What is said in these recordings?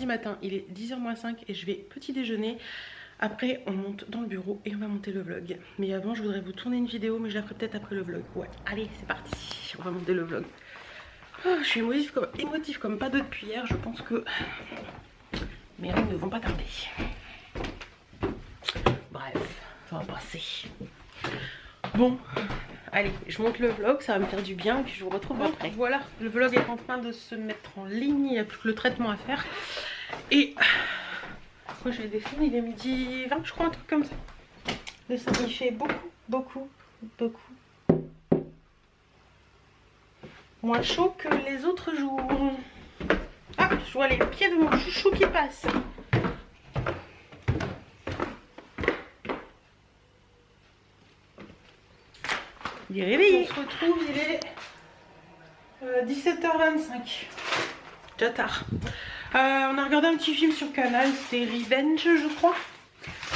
mardi matin, il est 10h moins 5 et je vais petit déjeuner. Après on monte dans le bureau et on va monter le vlog. Mais avant je voudrais vous tourner une vidéo, mais je la ferai peut-être après le vlog. Ouais, allez c'est parti, on va monter le vlog. Oh, je suis émotive comme pas deux depuis hier, je pense que mes règles ne vont pas tarder. Bref, ça va passer. Bon, allez, je monte le vlog, ça va me faire du bien et puis je vous retrouve après. Voilà, le vlog est en train de se mettre en ligne, il n'y a plus que le traitement à faire. Et moi je vais descendre, il est midi 20 je crois, un truc comme ça. Le soleil il fait beaucoup moins chaud que les autres jours. Ah, je vois les pieds de mon chouchou qui passent. Il est réveillé. On se retrouve, il est 17h25. Déjà tard. On a regardé un petit film sur Canal, c'est Revenge je crois.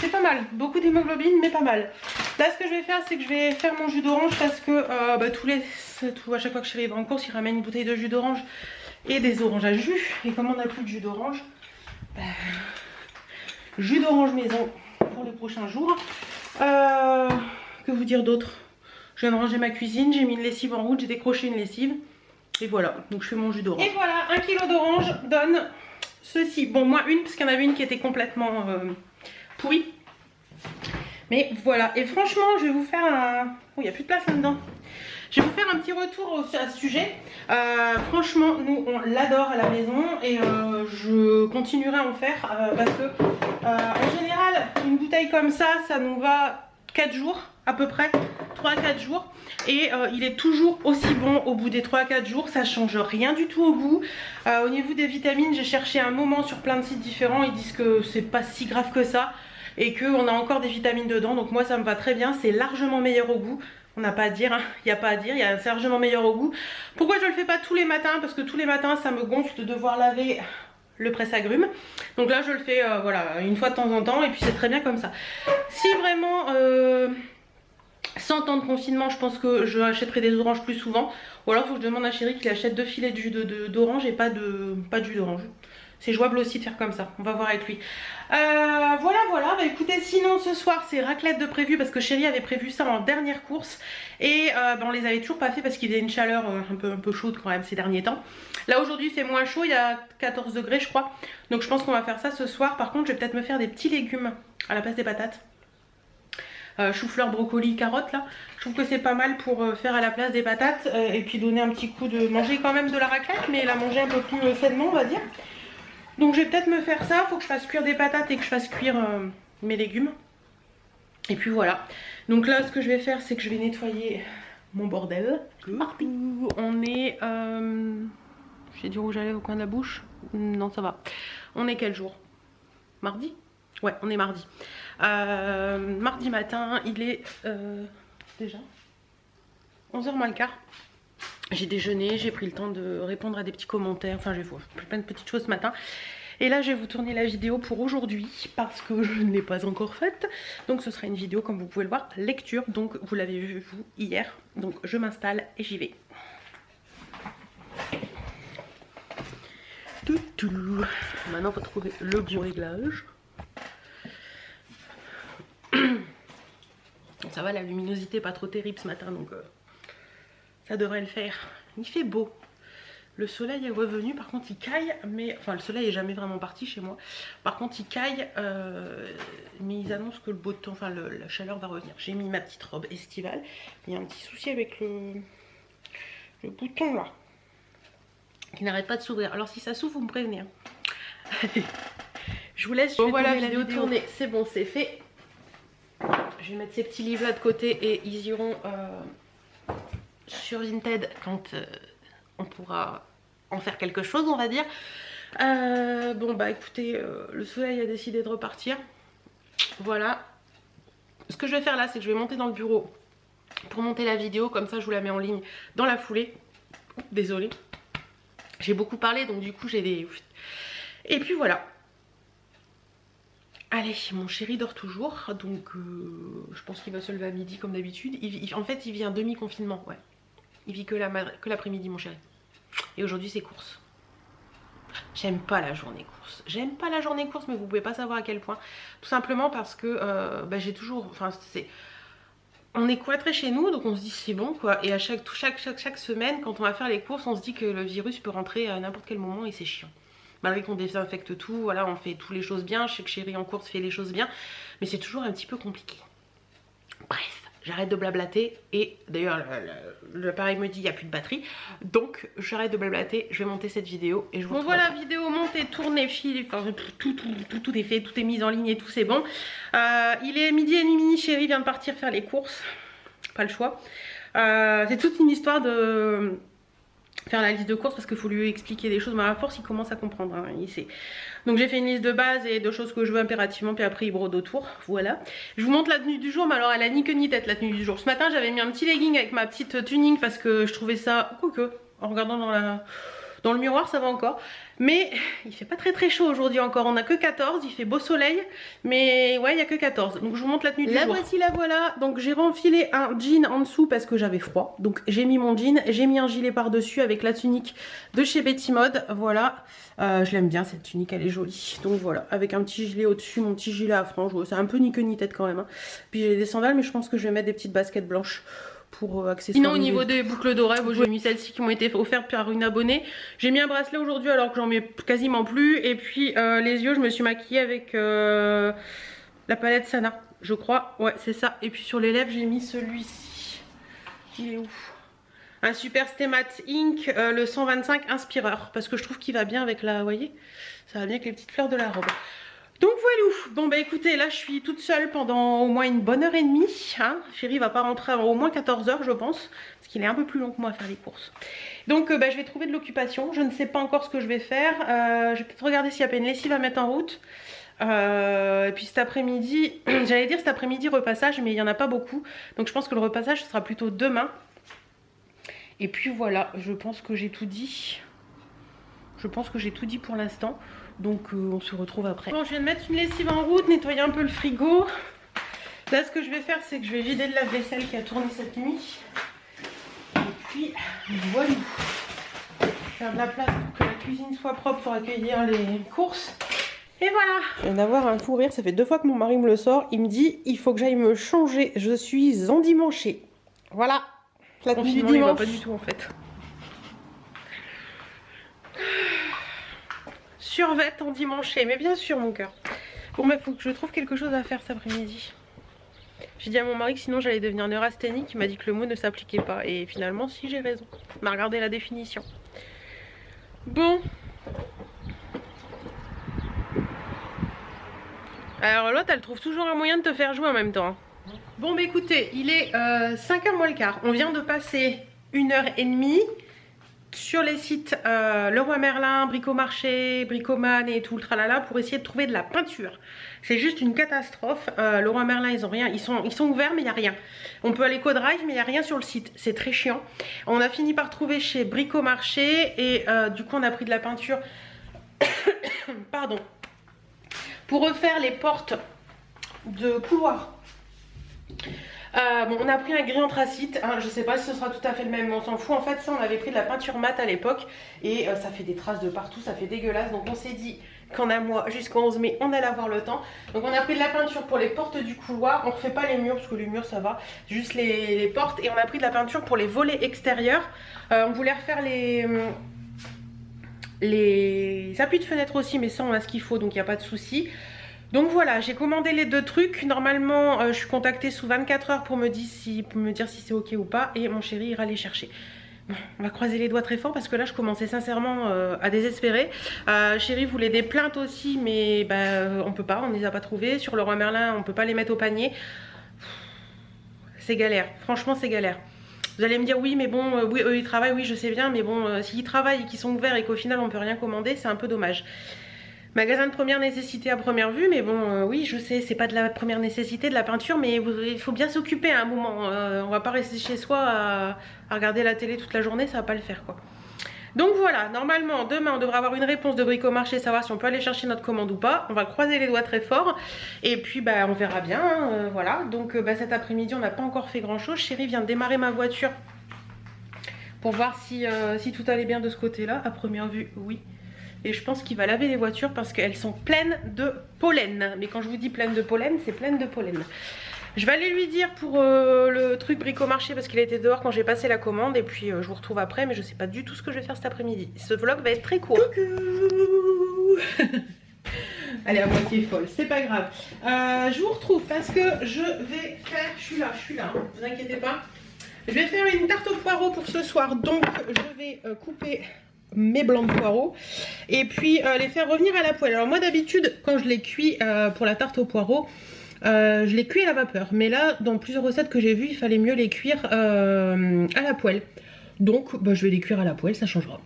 C'est pas mal, beaucoup d'hémoglobine mais pas mal. Là ce que je vais faire c'est que je vais faire mon jus d'orange parce que à chaque fois que Chérie va en course il ramène une bouteille de jus d'orange et des oranges à jus. Et comme on n'a plus de jus d'orange, jus d'orange maison pour les prochains jours. Que vous dire d'autre? Je viens de ranger ma cuisine, j'ai mis une lessive en route, j'ai décroché une lessive. Et voilà, donc je fais mon jus d'orange. Et voilà, 1 kg d'orange donne ceci. Bon, moins une, parce qu'il y en avait une qui était complètement pourrie. Mais voilà, et franchement, je vais vous faire un... Oh, il n'y a plus de place là-dedans. Je vais vous faire un petit retour à ce sujet. Franchement, nous, on l'adore à la maison et je continuerai à en faire parce que, en général, une bouteille comme ça nous va 4 jours à peu près. 3-4 jours et il est toujours aussi bon au bout des 3-4 jours, ça change rien du tout au goût. Au niveau des vitamines, j'ai cherché un moment sur plein de sites différents, ils disent que c'est pas si grave que ça et qu'on a encore des vitamines dedans, donc moi ça me va très bien, c'est largement meilleur au goût. On n'a pas à dire, il n'y a pas à dire, c'est largement meilleur au goût. Pourquoi je le fais pas tous les matins? Parce que tous les matins ça me gonfle de devoir laver le presse-agrumes. Donc là je le fais voilà, une fois de temps en temps et puis c'est très bien comme ça. Si vraiment... sans temps de confinement, je pense que je achèterai des oranges plus souvent. Ou alors il faut que je demande à Chérie qu'il achète 2 filets de jus d'orange et pas de jus d'orange. C'est jouable aussi de faire comme ça, on va voir avec lui. Voilà, bah écoutez, sinon ce soir c'est raclette de prévu parce que Chérie avait prévu ça en dernière course. Et on les avait toujours pas fait parce qu'il y avait une chaleur un peu chaude quand même ces derniers temps. Là aujourd'hui c'est moins chaud, il y a 14 degrés je crois. Donc je pense qu'on va faire ça ce soir. Par contre je vais peut-être me faire des petits légumes à la place des patates. Chou-fleur, brocoli, carottes là. Je trouve que c'est pas mal pour faire à la place des patates et puis donner un petit coup de... Manger quand même de la raclette mais la manger un peu plus sainement on va dire. Donc je vais peut-être me faire ça, faut que je fasse cuire des patates et que je fasse cuire mes légumes. Et puis voilà. Donc là ce que je vais faire c'est que je vais nettoyer mon bordel. On est... J'ai du rouge à lèvres au coin de la bouche. Non ça va. On est quel jour? Mardi? Ouais, on est mardi. Mardi matin, il est déjà 11h moins le quart. J'ai déjeuné, j'ai pris le temps de répondre à des petits commentaires. Enfin, j'ai fait plein de petites choses ce matin. Et là, je vais vous tourner la vidéo pour aujourd'hui parce que je ne l'ai pas encore faite. Donc, ce sera une vidéo, comme vous pouvez le voir, lecture. Donc, vous l'avez vu, vous, hier. Donc, je m'installe et j'y vais. Maintenant, il faut trouver le bon réglage. Ça va, la luminosité pas trop terrible ce matin donc ça devrait le faire. Il fait beau, le soleil est revenu, par contre il caille, mais enfin le soleil est jamais vraiment parti chez moi. Par contre il caille, mais ils annoncent que le beau temps, enfin la chaleur va revenir. J'ai mis ma petite robe estivale. Il y a un petit souci avec le bouton là qui n'arrête pas de s'ouvrir. Alors si ça s'ouvre vous me prévenez hein. Je vous laisse, je vais voilà, la vidéo tournée, c'est bon, c'est fait. Je vais mettre ces petits livres là de côté et ils iront sur Vinted quand on pourra en faire quelque chose on va dire. Bon bah écoutez, le soleil a décidé de repartir. Voilà. Ce que je vais faire là c'est que je vais monter dans le bureau pour monter la vidéo, comme ça je vous la mets en ligne dans la foulée. Désolée. J'ai beaucoup parlé donc du coup j'ai des... Et puis voilà. Allez, mon chéri dort toujours, donc je pense qu'il va se lever à midi comme d'habitude. En fait, il vit un demi-confinement, ouais. Il vit que l'après-midi, mon chéri. Et aujourd'hui, c'est courses. j'aime pas la journée course. J'aime pas la journée course, mais vous pouvez pas savoir à quel point. Tout simplement parce que j'ai toujours... Enfin, c'est... On est cloîtré chez nous, donc on se dit c'est bon quoi. Et à chaque semaine, quand on va faire les courses, on se dit que le virus peut rentrer à n'importe quel moment et c'est chiant. Malgré qu'on désinfecte tout, voilà, on fait toutes les choses bien. Je sais que Chérie en course fait les choses bien, mais c'est toujours un petit peu compliqué. Bref. J'arrête de blablater et d'ailleurs l'appareil me dit il n'y a plus de batterie. Donc j'arrête de blablater, je vais monter cette vidéo et je vous retrouve. Bon voilà, vidéo montée, tournée, filée, enfin tout est fait, tout est mis en ligne et tout c'est bon. Il est 12h30, Chérie vient de partir faire les courses. Pas le choix. C'est toute une histoire de... faire la liste de courses parce qu'il faut lui expliquer des choses, mais à force il commence à comprendre, hein, il sait. Donc j'ai fait une liste de base et de choses que je veux impérativement, puis après il brode autour, voilà. Je vous montre la tenue du jour, mais alors elle a ni queue ni tête la tenue du jour. Ce matin j'avais mis un petit legging avec ma petite tuning parce que je trouvais ça, quoique, en regardant dans le miroir ça va encore. Mais il fait pas très chaud aujourd'hui encore, on a que 14, il fait beau soleil, mais ouais il y a que 14. Donc je vous montre la tenue du jour. La voici, la voilà. Donc j'ai renfilé un jean en dessous parce que j'avais froid. Donc j'ai mis mon jean, j'ai mis un gilet par dessus avec la tunique de chez Betty Mode, voilà. Je l'aime bien cette tunique, elle est jolie. Donc voilà, avec un petit gilet au dessus, mon petit gilet à franges, c'est un peu ni queue ni tête quand même, hein. Puis j'ai des sandales, mais je pense que je vais mettre des petites baskets blanches pour accessoiriser. Sinon au niveau des boucles d'oreilles, j'ai mis celles-ci qui m'ont été offertes par une abonnée. J'ai mis un bracelet aujourd'hui alors que j'en mets quasiment plus. Et puis les yeux, je me suis maquillée avec la palette Sana, je crois. Ouais c'est ça. Et puis sur les lèvres j'ai mis celui-ci. Il est où? Un Super Stay Matte Ink, le 125 Inspireur. Parce que je trouve qu'il va bien avec la... Vous voyez, ça va bien avec les petites fleurs de la robe. Donc voilà, bon bah écoutez, là je suis toute seule pendant au moins une bonne heure et demie, hein. Chérie va pas rentrer avant au moins 14 h je pense, parce qu'il est un peu plus long que moi à faire les courses. Donc je vais trouver de l'occupation, je ne sais pas encore ce que je vais faire, je vais peut-être regarder s'il y a pas une lessive à mettre en route. Et puis cet après-midi, j'allais dire cet après-midi repassage, mais il n'y en a pas beaucoup, donc je pense que le repassage ce sera plutôt demain. Et puis voilà, je pense que j'ai tout dit. Je pense que j'ai tout dit pour l'instant. Donc on se retrouve après. Bon, je viens de mettre une lessive en route, nettoyer un peu le frigo. Là ce que je vais faire c'est que je vais vider le lave-vaisselle qui a tourné cette nuit. Et puis voilà. Faire de la place pour que la cuisine soit propre pour accueillir les courses. Et voilà. Je viens d'avoir un fou rire, ça fait 2 fois que mon mari me le sort. Il me dit il faut que j'aille me changer, je suis endimanchée. Voilà. La tenue du dimanche. Il va pas du tout en fait. Survêt endimanché, mais bien sûr mon cœur. Bon bah faut que je trouve quelque chose à faire cet après-midi. J'ai dit à mon mari que sinon j'allais devenir neurasthénique. Il m'a dit que le mot ne s'appliquait pas. Et finalement si j'ai raison. Il m'a regardé la définition. Bon. Alors l'autre elle trouve toujours un moyen de te faire jouer en même temps. Bon bah écoutez, il est 5h moins le quart. On vient de passer 1h30 sur les sites Leroy Merlin, Bricomarché, Bricoman et tout le tralala pour essayer de trouver de la peinture. C'est juste une catastrophe. Leroy Merlin ils ont rien, ils sont ouverts mais il n'y a rien. On peut aller co-drive mais il n'y a rien sur le site, c'est très chiant. On a fini par trouver chez Bricomarché et du coup on a pris de la peinture pardon, pour refaire les portes de couloir. Bon, on a pris un gris anthracite, hein, je sais pas si ce sera tout à fait le même, mais on s'en fout. En fait ça on avait pris de la peinture mate à l'époque et ça fait des traces de partout, ça fait dégueulasse. Donc on s'est dit qu'en un mois jusqu'au 11 mai on allait avoir le temps. Donc on a pris de la peinture pour les portes du couloir, on refait pas les murs parce que les murs ça va, juste les portes. Et on a pris de la peinture pour les volets extérieurs. On voulait refaire les appuis de fenêtre aussi, mais ça on a ce qu'il faut donc il n'y a pas de souci. Donc voilà, j'ai commandé les 2 trucs. Normalement, je suis contactée sous 24 heures pour me dire si c'est ok ou pas. Et mon chéri ira les chercher. Bon, on va croiser les doigts très fort parce que là, je commençais sincèrement à désespérer. Chéri voulait des plaintes aussi, mais on peut pas, on ne les a pas trouvées. Sur Leroy Merlin, on peut pas les mettre au panier. C'est galère, franchement c'est galère. Vous allez me dire oui mais bon, oui eux ils travaillent, oui je sais bien. Mais bon, s'ils travaillent et qu'ils sont ouverts et qu'au final on peut rien commander, c'est un peu dommage. Magasin de première nécessité à première vue, mais bon, oui, je sais, c'est pas de la première nécessité de la peinture, mais il faut bien s'occuper à un moment. On va pas rester chez soi à regarder la télé toute la journée, ça va pas le faire quoi. Donc voilà, normalement, demain, on devrait avoir une réponse de Bricomarché, savoir si on peut aller chercher notre commande ou pas. On va croiser les doigts très fort, et puis on verra bien, hein, voilà. Donc cet après-midi, on n'a pas encore fait grand-chose. Chérie vient de démarrer ma voiture pour voir si tout allait bien de ce côté-là. À première vue, oui. et je pense qu'il va laver les voitures parce qu'elles sont pleines de pollen. Mais quand je vous dis pleines de pollen, c'est pleine de pollen. Je vais aller lui dire pour le truc bricomarché parce qu'il a été dehors quand j'ai passé la commande. Et puis je vous retrouve après, mais je sais pas du tout ce que je vais faire cet après-midi. Ce vlog va être très court. Coucou. Elle est à moitié folle, c'est pas grave. Je vous retrouve parce que je vais faire... Je suis là, hein, vous inquiétez pas. Je vais faire une tarte aux poireaux pour ce soir. Donc je vais couper mes blancs de poireaux et puis les faire revenir à la poêle. Alors moi d'habitude quand je les cuis pour la tarte aux poireaux, je les cuis à la vapeur. Mais là dans plusieurs recettes que j'ai vues, il fallait mieux les cuire à la poêle. Donc bah, je vais les cuire à la poêle, ça changera.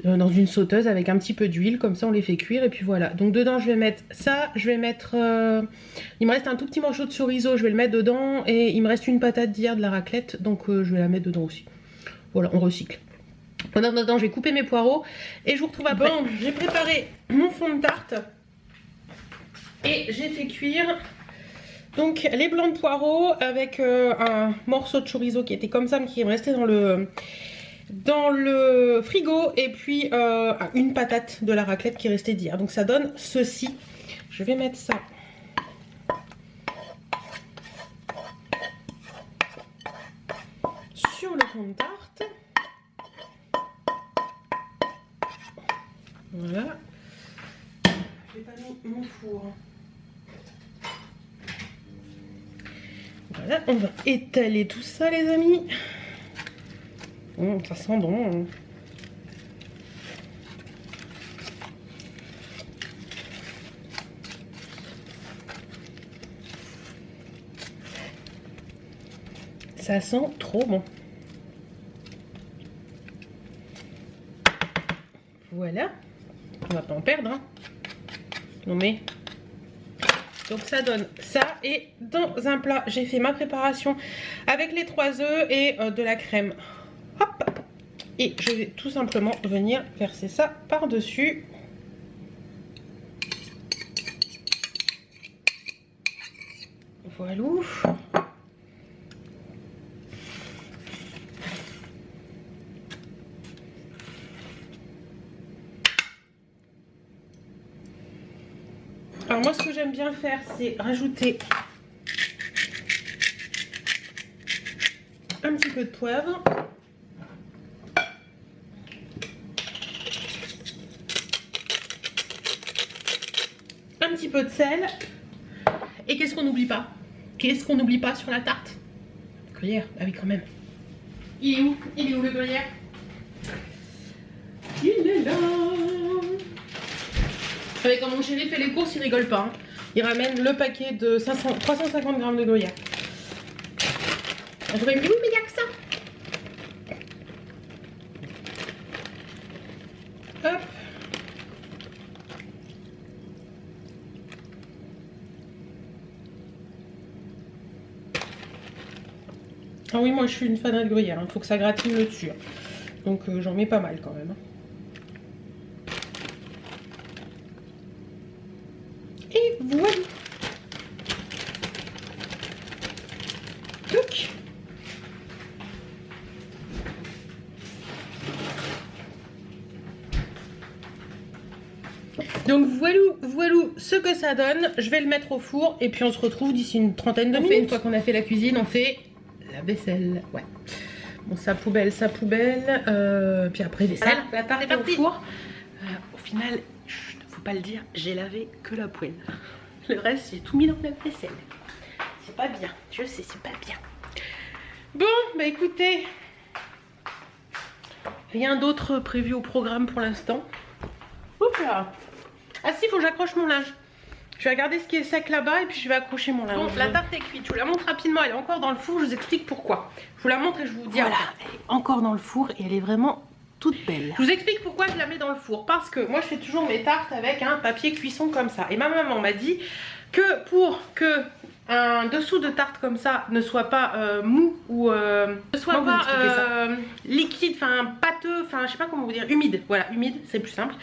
Dans une sauteuse avec un petit peu d'huile, comme ça on les fait cuire et puis voilà. Donc dedans je vais mettre ça, je vais mettre... il me reste un tout petit morceau de chorizo, je vais le mettre dedans. Et il me reste une patate d'hier de la raclette, donc je vais la mettre dedans aussi. Voilà, on recycle. En attendant je vais couper mes poireaux et je vous retrouve après. Bon, j'ai préparé mon fond de tarte et j'ai fait cuire donc les blancs de poireaux avec un morceau de chorizo qui était comme ça mais qui est resté dans le frigo et puis une patate de la raclette qui est restée d'hier. Donc ça donne ceci. Je vais mettre ça sur le fond de tarte. Voilà. J'ai pas mis mon four. Voilà, on va étaler tout ça les amis. Ça sent bon. Ça sent trop bon. Voilà. On va pas en perdre. Hein. Non mais... Donc ça donne ça. Et dans un plat, j'ai fait ma préparation avec les 3 œufs et de la crème. Hop. Et je vais tout simplement venir verser ça par-dessus. Voilà. Alors moi ce que j'aime bien faire c'est rajouter un petit peu de poivre. Un petit peu de sel. Et qu'est-ce qu'on n'oublie pas? Qu'est-ce qu'on n'oublie pas sur la tarte? Le gruyère, ah oui quand même. Il est où? Il est où le gruyère? Il est là. Avec quand mon chéri fait les courses, il rigole pas. Hein. Il ramène le paquet de 350 grammes de gruyère. J'aurais mis oui mais il n'y a que ça. Hop. Ah oui, moi je suis une fan de gruyère, il faut que ça gratine le dessus. Donc j'en mets pas mal quand même. Et voilà. Donc voilà ce que ça donne. Je vais le mettre au four et puis on se retrouve d'ici une trentaine de minutes. Une fois qu'on a fait la cuisine, on fait la vaisselle. Ouais. Bon, sa poubelle. Puis après vaisselle. Voilà, la tarte est au four. Au final, faut pas le dire, j'ai lavé que la poêle. Le reste, j'ai tout mis dans la vaisselle. C'est pas bien, je sais, c'est pas bien. Bon, bah écoutez, rien d'autre prévu au programme pour l'instant. Oups là. Ah si, faut que j'accroche mon linge. Je vais regarder ce qui est sec là-bas et puis je vais accrocher mon linge. Bon, la tarte est cuite, je vous la montre rapidement, elle est encore dans le four, je vous explique pourquoi. Je vous la montre et je vous dis voilà, elle est encore dans le four et elle est vraiment toute belle. Je vous explique pourquoi je la mets dans le four. Parce que moi je fais toujours mes tartes avec un papier cuisson comme ça. Et ma maman m'a dit que pour que un dessous de tarte comme ça ne soit pas mou ou ne soit pas liquide, enfin pâteux, enfin je sais pas comment vous dire, humide, voilà, humide, c'est plus simple.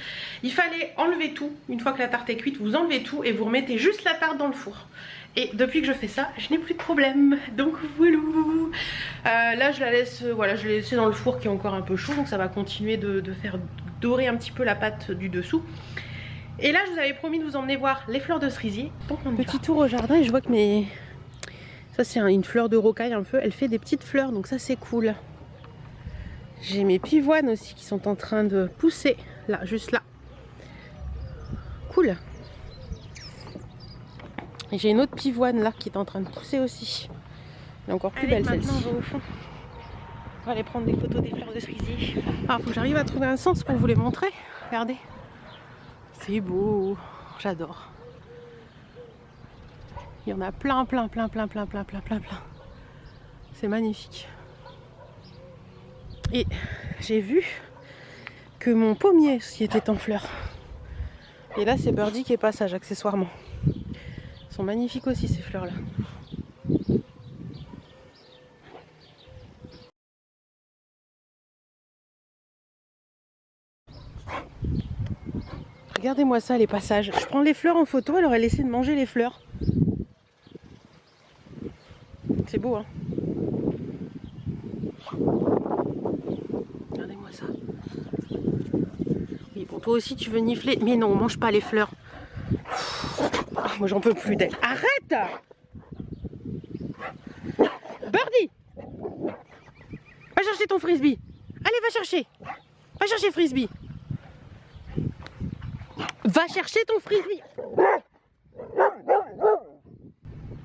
Il fallait enlever tout, une fois que la tarte est cuite, vous enlevez tout et vous remettez juste la tarte dans le four. Et depuis que je fais ça, je n'ai plus de problème. Donc voilà. Là je la laisse, voilà, je l'ai laissé dans le four qui est encore un peu chaud, donc ça va continuer de faire dorer un petit peu la pâte du dessous. Et là je vous avais promis de vous emmener voir les fleurs de cerisier. Donc on petit tour au jardin et je vois que mes... Ça c'est une fleur de rocaille un peu, elle fait des petites fleurs donc ça c'est cool. J'ai mes pivoines aussi qui sont en train de pousser, là, juste là. Cool. Et j'ai une autre pivoine là qui est en train de pousser aussi. Elle est encore plus belle celle-ci. On va au fond. On va aller prendre des photos des fleurs de cerisier. Alors faut que j'arrive à trouver un sens pour vous les montrer. Regardez. C'est beau. J'adore. Il y en a plein. C'est magnifique. Et j'ai vu que mon pommier aussi était en fleurs. Et là c'est Birdie qui est passage accessoirement. Ils sont magnifiques aussi ces fleurs là. Regardez-moi ça les passages. Je prends les fleurs en photo, alors elle essaie de manger les fleurs. C'est beau hein. Regardez-moi ça. Oui bon toi aussi tu veux nifler. Mais non on mange pas les fleurs. Moi j'en peux plus d'elle. Arrête! Birdie! Va chercher ton frisbee. Allez va chercher. Va chercher frisbee. Va chercher ton frisbee.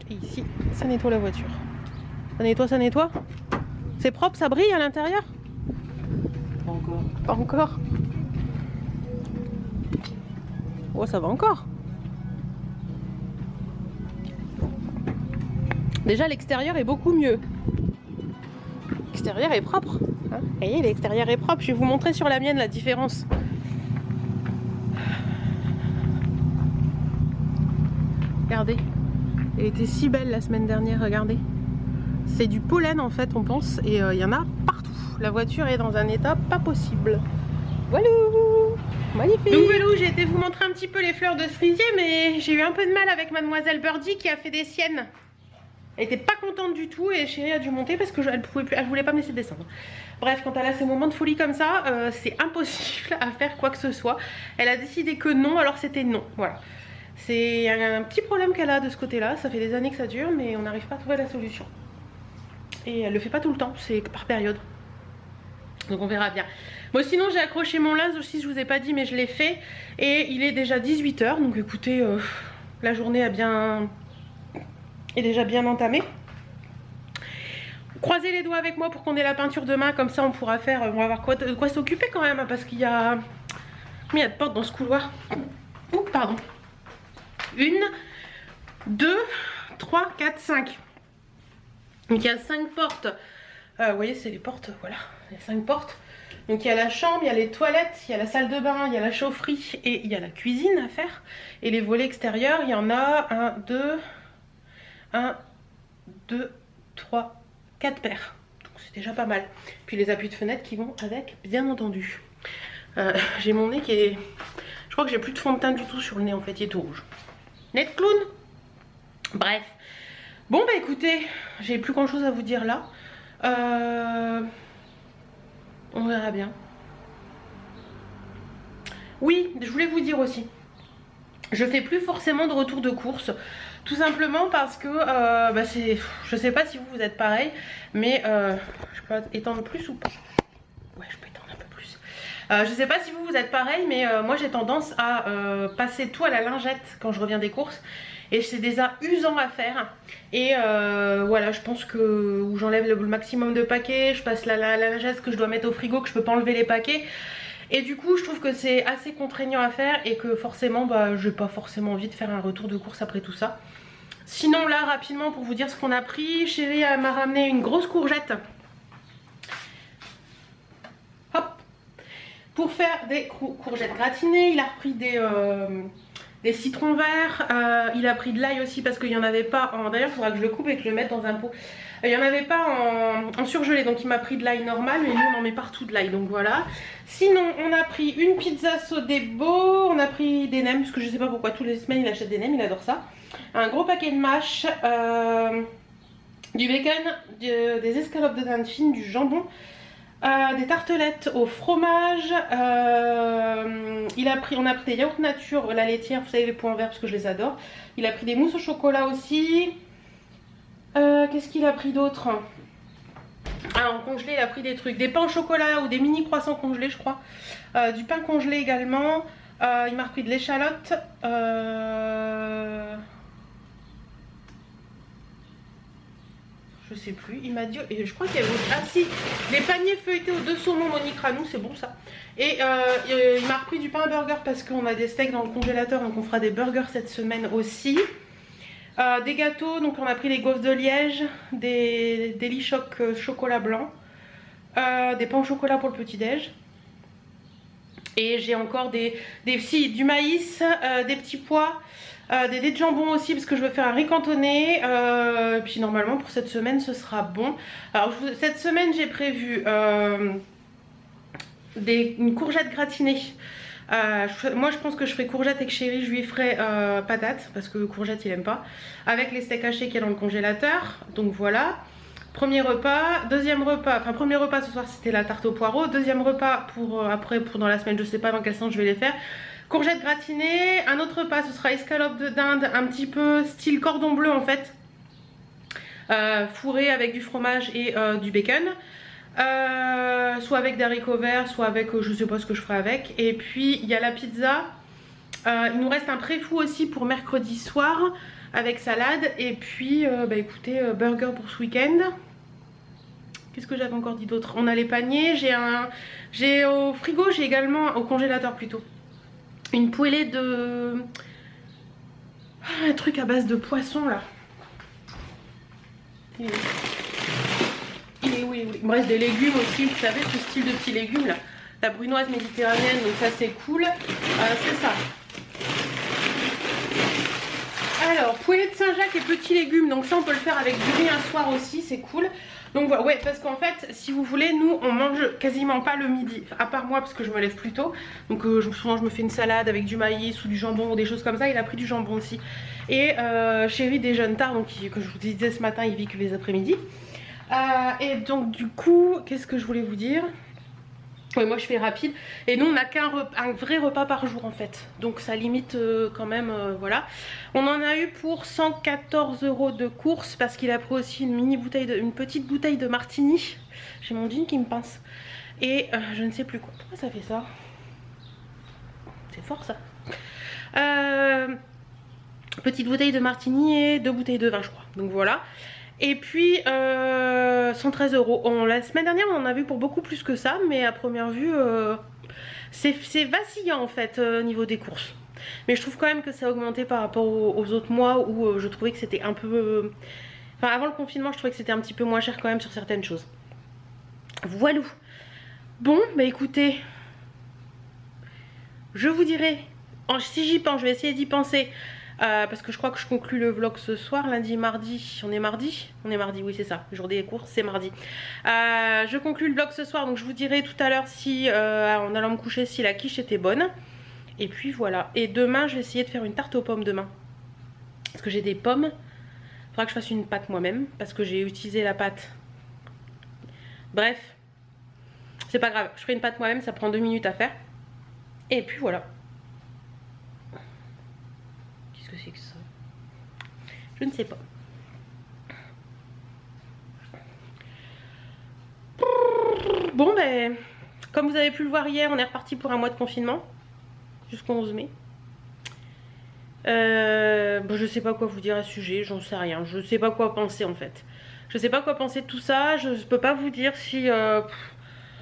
Et ici, ça nettoie la voiture. Ça nettoie. C'est propre, ça brille à l'intérieur? Pas encore. Pas encore. Oh, ça va encore. Déjà, l'extérieur est beaucoup mieux. L'extérieur est propre. Hein, vous voyez, l'extérieur est propre. Je vais vous montrer sur la mienne la différence. Regardez. Elle était si belle la semaine dernière, regardez. C'est du pollen en fait, on pense. Et il y en a partout. La voiture est dans un état pas possible. Voilà. Magnifique. Donc voilà, j'ai été vous montrer un petit peu les fleurs de cerisier, mais j'ai eu un peu de mal avec mademoiselle Birdie qui a fait des siennes. Elle était pas contente du tout et chérie a dû monter parce que elle voulait pas me laisser descendre. Bref, quand elle a ces moments de folie comme ça, c'est impossible à faire quoi que ce soit. Elle a décidé que non, alors c'était non. Voilà. C'est un petit problème qu'elle a de ce côté-là. Ça fait des années que ça dure, mais on n'arrive pas à trouver la solution. Et elle le fait pas tout le temps, c'est par période. Donc on verra bien. Moi sinon j'ai accroché mon linge aussi, je vous ai pas dit, mais je l'ai fait. Et il est déjà 18 h. Donc écoutez, la journée est déjà bien entamée. Croisez les doigts avec moi pour qu'on ait la peinture demain, comme ça on pourra faire, on va avoir de quoi s'occuper quand même, parce qu'il y a... Mais il y a de portes dans ce couloir. Oh pardon. 1, 2, 3, 4, 5. Donc il y a 5 portes. Vous voyez c'est les portes, voilà, les 5 portes. Donc il y a la chambre, il y a les toilettes, il y a la salle de bain, il y a la chaufferie et il y a la cuisine à faire. Et les volets extérieurs, il y en a 1, 2, 3, 4 paires. Donc c'est déjà pas mal. Puis les appuis de fenêtre qui vont avec, bien entendu. J'ai mon nez qui est... Je crois que j'ai plus de fond de teint du tout sur le nez en fait, il est tout rouge. Net clown. Bref. Bon bah écoutez, j'ai plus grand chose à vous dire là. On verra bien. Oui, je voulais vous dire aussi. Je fais plus forcément de retour de course. Tout simplement parce que je sais pas si vous êtes pareil, mais je peux étendre plus ou pas. Ouais, je peux étendre un peu plus. Je sais pas si vous êtes pareil, mais moi j'ai tendance à passer tout à la lingette quand je reviens des courses. Et c'est déjà usant à faire. Et voilà, je pense que où j'enlève le maximum de paquets, je passe la lingette que je dois mettre au frigo, que je peux pas enlever les paquets. Et du coup je trouve que c'est assez contraignant à faire et que forcément j'ai pas forcément envie de faire un retour de course après tout ça. Sinon là rapidement pour vous dire ce qu'on a pris, chérie m'a ramené une grosse courgette. Hop. Pour faire des courgettes gratinées, il a repris des citrons verts, il a pris de l'ail aussi parce qu'il n'y en avait pas en... D'ailleurs il faudra que je le coupe et que je le mette dans un pot. Il n'y en avait pas en surgelé, donc il m'a pris de l'ail normal, mais nous on en met partout de l'ail, donc voilà. Sinon on a pris une pizza Sodebo, on a pris des nems, parce que je sais pas pourquoi tous les semaines il achète des nems, il adore ça. Un gros paquet de mâche, du bacon, des escalopes de dinde fine, du jambon, Des tartelettes au fromage. On a pris des yaourts nature, la laitière, vous savez les pots en verre parce que je les adore. Il a pris des mousses au chocolat aussi. Qu'est-ce qu'il a pris d'autre? En congelé il a pris des trucs, des pains au chocolat ou des mini croissants congelés je crois. Du pain congelé également. Il m'a repris de l'échalote. Je sais plus, il m'a dit, et je crois qu'il y avait, ah si, des paniers feuilletés aux 2 saumons Monique Ranou, c'est bon ça. Et il m'a repris du pain à burger parce qu'on a des steaks dans le congélateur, donc on fera des burgers cette semaine aussi. Des gâteaux, donc on a pris les gaufres de Liège, des Lichoc chocolat blanc, des pains au chocolat pour le petit déj. Et j'ai encore du maïs, des petits pois. Des dés de jambon aussi parce que je veux faire un riz cantonné. Puis normalement pour cette semaine ce sera bon. Alors cette semaine j'ai prévu une courgette gratinée. Moi je pense que je ferai courgette et que Chéri je lui ferai patate parce que courgette il aime pas. Avec les steaks hachés qu'il y a dans le congélateur. Donc voilà. Premier repas, deuxième repas, enfin premier repas ce soir c'était la tarte aux poireaux. Deuxième repas pour dans la semaine, je sais pas dans quel sens je vais les faire. Courgettes gratinées, un autre repas ce sera escalope de dinde un petit peu style cordon bleu en fait, fourré avec du fromage et du bacon, soit avec des haricots verts, soit avec je sais pas ce que je ferai avec. Et puis il y a la pizza, il nous reste un préfou aussi pour mercredi soir avec salade. Et puis bah écoutez, burger pour ce week-end. Qu'est-ce que j'avais encore dit d'autre? On a les paniers, j'ai au frigo, j'ai également au congélateur plutôt une poêlée de... un truc à base de poisson là. Il est où? Il me reste des légumes aussi, vous savez, ce style de petits légumes là. La brunoise méditerranéenne, donc ça c'est cool. C'est ça. Alors, poêlée de Saint-Jacques et petits légumes, donc ça on peut le faire avec du riz un soir aussi, c'est cool. Donc voilà, ouais, parce qu'en fait, si vous voulez, nous on mange quasiment pas le midi, à part moi parce que je me lève plus tôt. Donc souvent je me fais une salade avec du maïs ou du jambon ou des choses comme ça. Il a pris du jambon aussi. Et Chéri déjeune tard, donc que je vous disais ce matin, il vit que les après-midi. Et donc du coup, qu'est-ce que je voulais vous dire? Ouais, moi je fais rapide. Et nous on n'a qu'un vrai repas par jour en fait. Donc ça limite quand même, voilà. On en a eu pour 114 € de course parce qu'il a pris aussi une petite bouteille de martini. J'ai mon jean qui me pince. Et je ne sais plus quoi. Pourquoi ça fait ça? C'est fort ça. Petite bouteille de martini et 2 bouteilles de vin je crois. Donc voilà. Et puis 113 €. La semaine dernière on en a vu pour beaucoup plus que ça, mais à première vue c'est vacillant en fait au niveau des courses. Mais je trouve quand même que ça a augmenté par rapport aux autres mois où je trouvais que c'était un peu... Enfin avant le confinement je trouvais que c'était un petit peu moins cher quand même sur certaines choses. Voilà. Bon bah écoutez, je vous dirai, si j'y pense, je vais essayer d'y penser. Parce que je crois que je conclue le vlog ce soir, lundi, mardi. On est mardi, oui c'est ça, le jour des courses c'est mardi. Je conclue le vlog ce soir, donc je vous dirai tout à l'heure si en allant me coucher si la quiche était bonne. Et puis voilà, et demain je vais essayer de faire une tarte aux pommes demain. Parce que j'ai des pommes, il faudra que je fasse une pâte moi-même parce que j'ai utilisé la pâte. Bref, c'est pas grave, je ferai une pâte moi-même, ça prend 2 minutes à faire. Et puis voilà. C'est que ça, je ne sais pas. Bon ben comme vous avez pu le voir hier, on est reparti pour un mois de confinement jusqu'au 11 mai. Je sais pas quoi vous dire à ce sujet, j'en sais rien, je sais pas quoi penser en fait. Je sais pas quoi penser de tout ça, je peux pas vous dire si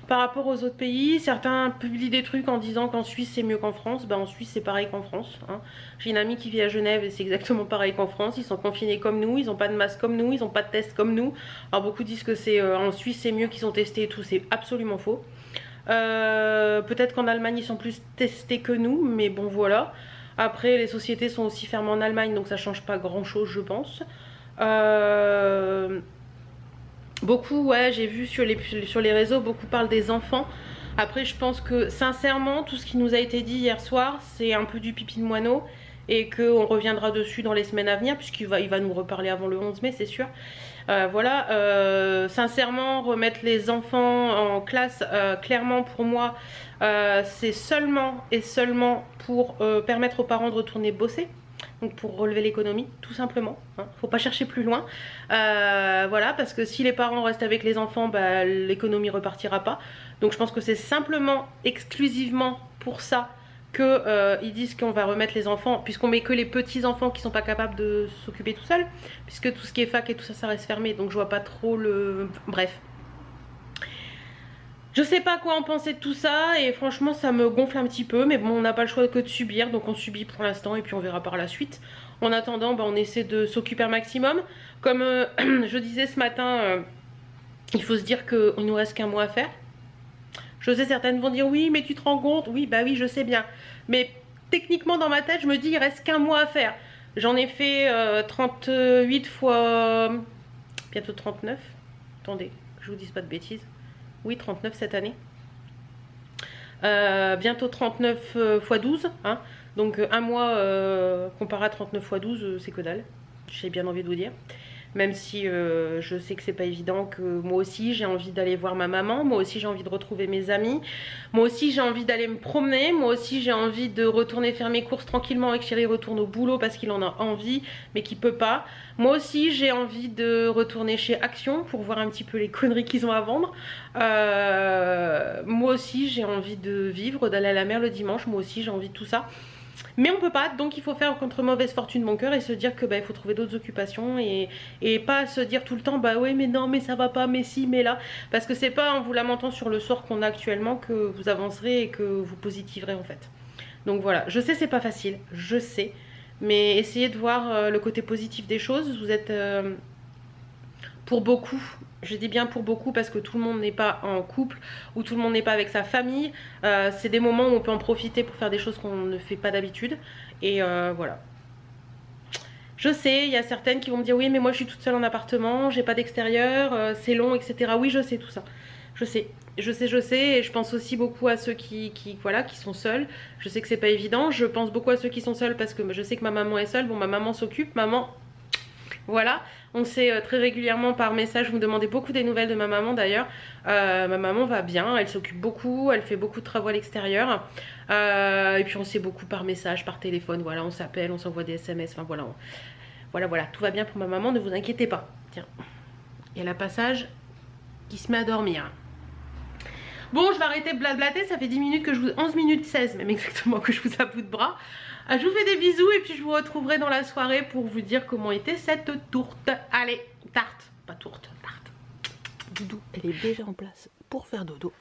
par rapport aux autres pays, certains publient des trucs en disant qu'en Suisse c'est mieux qu'en France. Ben en Suisse c'est pareil qu'en France, hein. J'ai une amie qui vit à Genève et c'est exactement pareil qu'en France. Ils sont confinés comme nous, ils n'ont pas de masque comme nous, ils n'ont pas de test comme nous. Alors beaucoup disent que c'est en Suisse c'est mieux qu'ils sont testés et tout, c'est absolument faux. Peut-être qu'en Allemagne ils sont plus testés que nous, mais bon voilà. Après les sociétés sont aussi fermées en Allemagne, donc ça change pas grand chose je pense. Beaucoup, ouais, j'ai vu sur les réseaux, beaucoup parlent des enfants. Après, je pense que sincèrement, tout ce qui nous a été dit hier soir, c'est un peu du pipi de moineau. Et qu'on reviendra dessus dans les semaines à venir, puisqu'il va nous reparler avant le 11 mai, c'est sûr. Voilà, sincèrement, remettre les enfants en classe, clairement pour moi, c'est seulement et seulement pour permettre aux parents de retourner bosser. Donc pour relever l'économie, tout simplement, hein. Faut pas chercher plus loin. Voilà, parce que si les parents restent avec les enfants, bah, l'économie repartira pas. Donc je pense que c'est simplement, exclusivement pour ça que ils disent qu'on va remettre les enfants, puisqu'on met que les petits enfants qui sont pas capables de s'occuper tout seuls, puisque tout ce qui est fac et tout ça, ça reste fermé. Donc je vois pas trop le... Bref. Je sais pas quoi en penser de tout ça et franchement ça me gonfle un petit peu, mais bon, on n'a pas le choix que de subir, donc on subit pour l'instant et puis on verra par la suite. En attendant, bah, on essaie de s'occuper un maximum. Comme je disais ce matin, il faut se dire qu'il nous reste qu'un mois à faire. Je sais, certaines vont dire oui mais tu te rends compte, oui bah oui je sais bien, mais techniquement dans ma tête je me dis il reste qu'un mois à faire. J'en ai fait 38 fois bientôt 39. Attendez, que je vous dise pas de bêtises. Oui, 39 cette année. Bientôt 39 x 12. Hein. Donc un mois comparé à 39 x 12, c'est que dalle. J'ai bien envie de vous dire. Même si je sais que c'est pas évident, que moi aussi j'ai envie d'aller voir ma maman, moi aussi j'ai envie de retrouver mes amis, moi aussi j'ai envie d'aller me promener, moi aussi j'ai envie de retourner faire mes courses tranquillement et que Chéri retourne au boulot parce qu'il en a envie mais qu'il peut pas. Moi aussi j'ai envie de retourner chez Action pour voir un petit peu les conneries qu'ils ont à vendre. Moi aussi j'ai envie de vivre, d'aller à la mer le dimanche, moi aussi j'ai envie de tout ça. Mais on peut pas, donc il faut faire contre mauvaise fortune mon cœur et se dire que bah, il faut trouver d'autres occupations et pas se dire tout le temps bah ouais mais non mais ça va pas, mais si, mais là. Parce que c'est pas en vous lamentant sur le sort qu'on a actuellement que vous avancerez et que vous positiverez en fait. Donc voilà, je sais c'est pas facile, je sais, mais essayez de voir le côté positif des choses. Vous êtes pour beaucoup, je dis bien pour beaucoup parce que tout le monde n'est pas en couple ou tout le monde n'est pas avec sa famille. C'est des moments où on peut en profiter pour faire des choses qu'on ne fait pas d'habitude. Et voilà. Je sais, il y a certaines qui vont me dire oui mais moi je suis toute seule en appartement, j'ai pas d'extérieur, c'est long, etc. Oui je sais tout ça. Je sais. Je sais, et je pense aussi beaucoup à ceux qui sont seuls. Je sais que c'est pas évident. Je pense beaucoup à ceux qui sont seuls parce que je sais que ma maman est seule. Bon, ma maman s'occupe, maman... Voilà, on sait très régulièrement par message, vous me demandez beaucoup des nouvelles de ma maman d'ailleurs. Ma maman va bien, elle s'occupe beaucoup, elle fait beaucoup de travaux à l'extérieur. Et puis on sait beaucoup par message, par téléphone, voilà, on s'appelle, on s'envoie des SMS, enfin voilà. Voilà, tout va bien pour ma maman, ne vous inquiétez pas. Tiens, il y a la passage qui se met à dormir. Bon, je vais arrêter de blablater, ça fait 10 minutes que je vous... 11 minutes 16 même exactement que je vous aboute de bras. Je vous fais des bisous et puis je vous retrouverai dans la soirée pour vous dire comment était cette tourte. Allez, tarte, pas tourte, tarte. Doudou, elle est déjà en place pour faire dodo.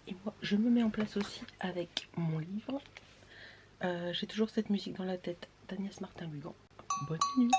Et moi, je me mets en place aussi avec mon livre. J'ai toujours cette musique dans la tête d'Agnès Martin-Gugan. Bonne nuit.